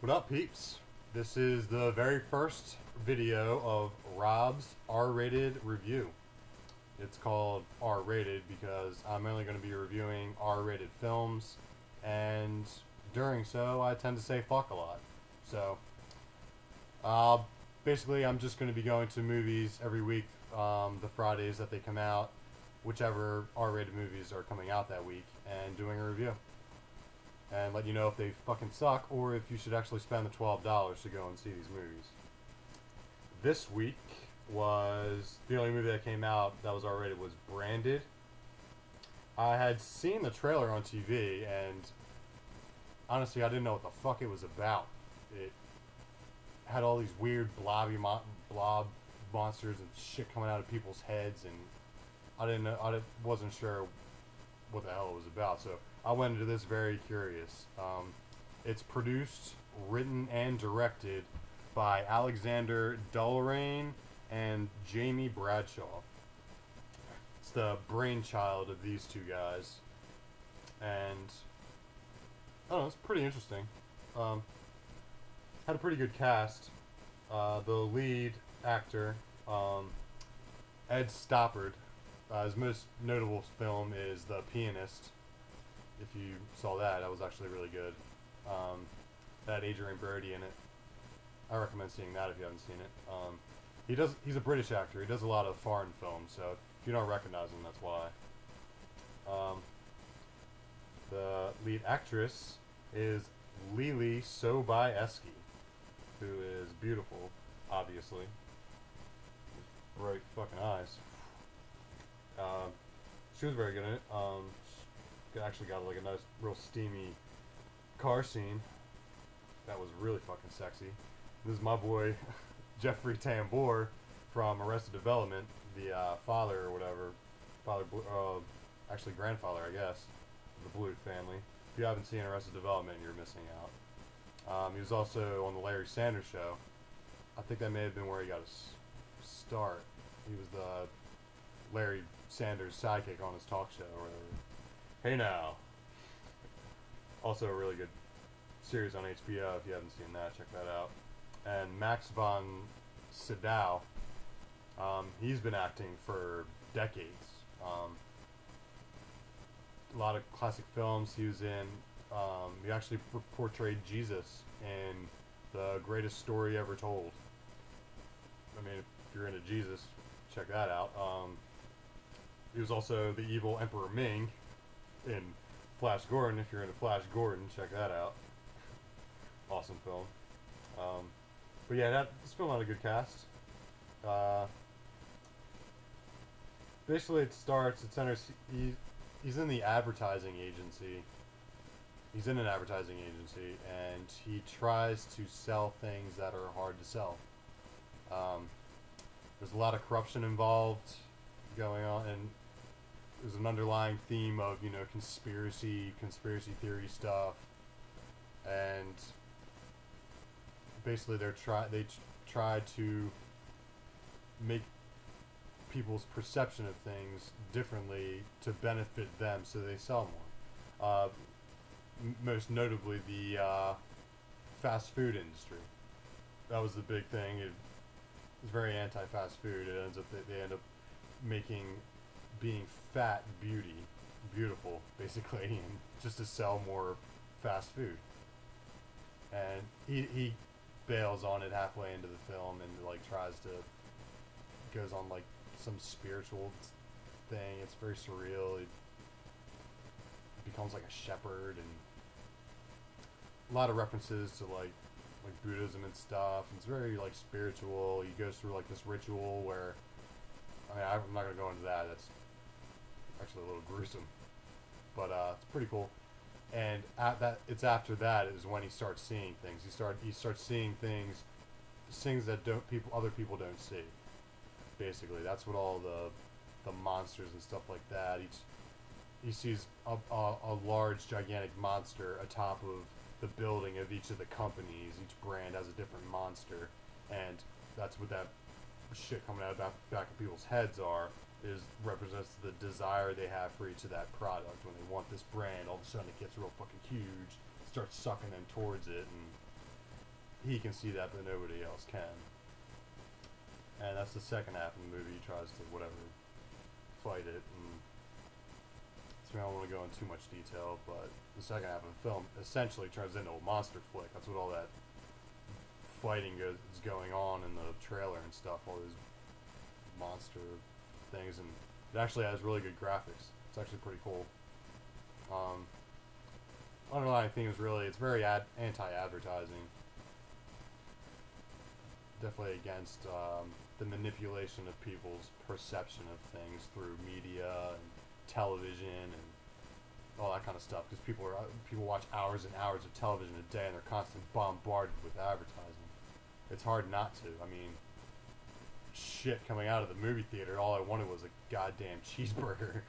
What up, peeps? This is the very first video of Rob's R-rated review. It's called R-rated because I'm only going to be reviewing R-rated films, and during so I tend to say fuck a lot. So, basically I'm just going to be going to movies every week, the Fridays that they come out, whichever R-rated movies are coming out that week, and doing a review. And let you know if they fucking suck or if you should actually spend the $12 to go and see these movies. This week was the only movie that came out that was R-rated was Branded. I had seen the trailer on TV and honestly I didn't know what the fuck it was about. It had all these weird blob monsters and shit coming out of people's heads, and I wasn't sure what the hell it was about, so I went into this very curious. It's produced, written, and directed by Alexander Dulrain and Jamie Bradshaw. It's the brainchild of these two guys, and I don't know, it's pretty interesting. Had a pretty good cast. The lead actor, Ed Stoppard, his most notable film is The Pianist. If you saw that, that was actually really good. That had Adrian Brody in it. I recommend seeing that if you haven't seen it. He's a British actor. He does a lot of foreign films, so if you don't recognize him, that's why. The lead actress is Lily Sobieski, who is beautiful, obviously. Bright fucking eyes. She was very good in it. Actually got like a nice, real steamy car scene that was really fucking sexy. This is my boy Jeffrey Tambor from Arrested Development, the father or whatever, actually grandfather, I guess, of the Bluth family. If you haven't seen Arrested Development, you're missing out. He was also on the Larry Sanders Show. I think that may have been where he got his start. He was the Larry Sanders sidekick on his talk show or whatever. Hey Now. Also a really good series on HBO. If you haven't seen that, check that out. And Max von Sydow, he's been acting for decades. A lot of classic films he was in. He actually portrayed Jesus in The Greatest Story Ever Told. I mean, if you're into Jesus, check that out. He was also the evil Emperor Ming in Flash Gordon. If you're into Flash Gordon, check that out. Awesome film. But yeah, this film had a good cast. Basically, it centers. He's in the advertising agency. He's in an advertising agency, and he tries to sell things that are hard to sell. There's a lot of corruption involved going on, and there's an underlying theme of, you know, conspiracy theory stuff, and basically they try to make people's perception of things differently to benefit them, so they sell more. Most notably, the fast food industry. That was the big thing. It was very anti-fast food. They end up making being fat beautiful, basically, and just to sell more fast food. And he bails on it halfway into the film and like goes on like some spiritual thing. It's very surreal. He becomes like a shepherd, and a lot of references to like Buddhism and stuff. And it's very like spiritual. He goes through like this ritual where, I mean, I'm not gonna go into that. That's actually a little gruesome, but it's pretty cool. And it's after that is when he starts seeing things. He starts seeing things that other people don't see. Basically, that's what all the monsters and stuff like that. He sees a large, gigantic monster atop of the building of each of the companies. Each brand has a different monster, and that's what that shit coming out of back of people's heads represents the desire they have for each of that product. When they want this brand, all of a sudden it gets real fucking huge, starts sucking them towards it, and he can see that, but nobody else can. And that's the second half of the movie. He tries to whatever fight it, and so I don't want to go into too much detail, but the second half of the film essentially turns into a monster flick. That's what all that fighting is going on in the trailer and stuff. All these monster things, and it actually has really good graphics. It's actually pretty cool. Underlying theme is really, it's very anti-advertising. Definitely against the manipulation of people's perception of things through media and television and all that kind of stuff. Because people watch hours and hours of television a day, and they're constantly bombarded with advertising. It's hard not to. I mean, shit, coming out of the movie theater, all I wanted was a goddamn cheeseburger.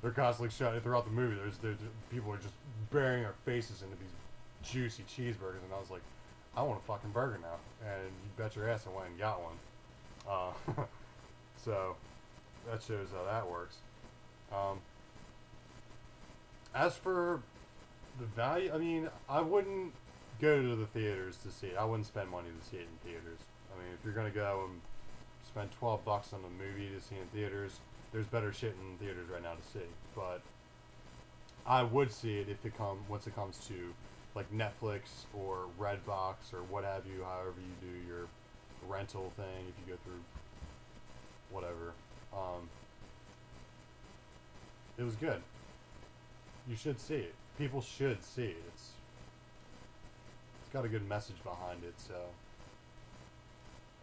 They're constantly shouting throughout the movie. There's people are just burying their faces into these juicy cheeseburgers, and I was like, I want a fucking burger now. And you bet your ass I went and got one. So that shows how that works. As for the value, I mean, I wouldn't go to the theaters to see it. I wouldn't spend money to see it in theaters. I mean, if you're gonna go and spend $12 on a movie to see in theaters, there's better shit in theaters right now to see. But I would see it if once it comes to like Netflix or Redbox or what have you, however you do your rental thing, if you go through whatever. It was good. You should see it. People should see it. It's got a good message behind it, so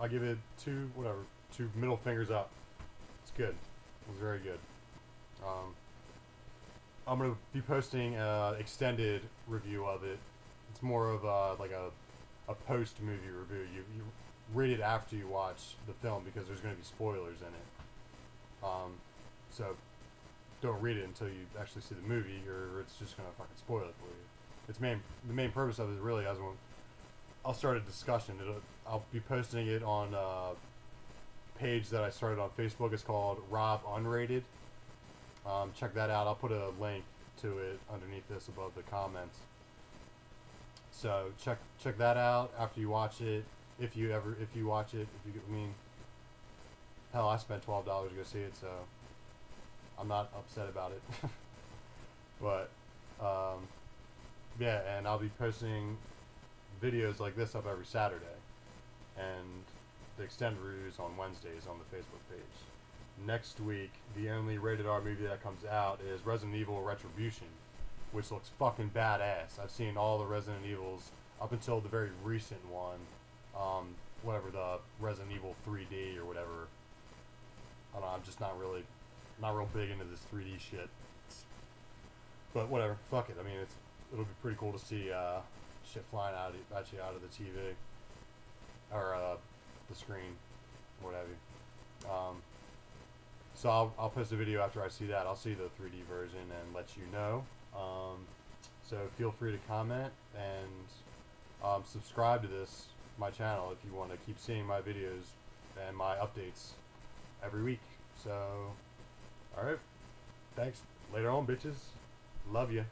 I'll give it two middle fingers up. It's good. It was very good. I'm going to be posting an extended review of it. It's more of like a post-movie review. You read it after you watch the film because there's going to be spoilers in it. So don't read it until you actually see the movie, or it's just going to fucking spoil it for you. The main purpose of it really, I'll start a discussion. I'll be posting it on a page that I started on Facebook. It's called Rob Unrated. Check that out. I'll put a link to it underneath this above the comments. So check that out after you watch it. If you watch it, hell, I spent $12 to go see it, so I'm not upset about it. But yeah, and I'll be posting videos like this up every Saturday, and the extended reviews on Wednesdays on the Facebook page. Next week, the only rated R movie that comes out is Resident Evil Retribution, which looks fucking badass. I've seen all the Resident Evils up until the very recent one, whatever, the Resident Evil 3D or whatever. I don't know, I'm just not real big into this 3D shit. But whatever, fuck it. I mean, it'll be pretty cool to see shit flying at you out of the TV or the screen, what have you. So I'll post a video after I see that. I'll see the 3D version and let you know. So feel free to comment and subscribe to my channel if you want to keep seeing my videos and my updates every week. So, alright. Thanks. Later on, bitches. Love ya.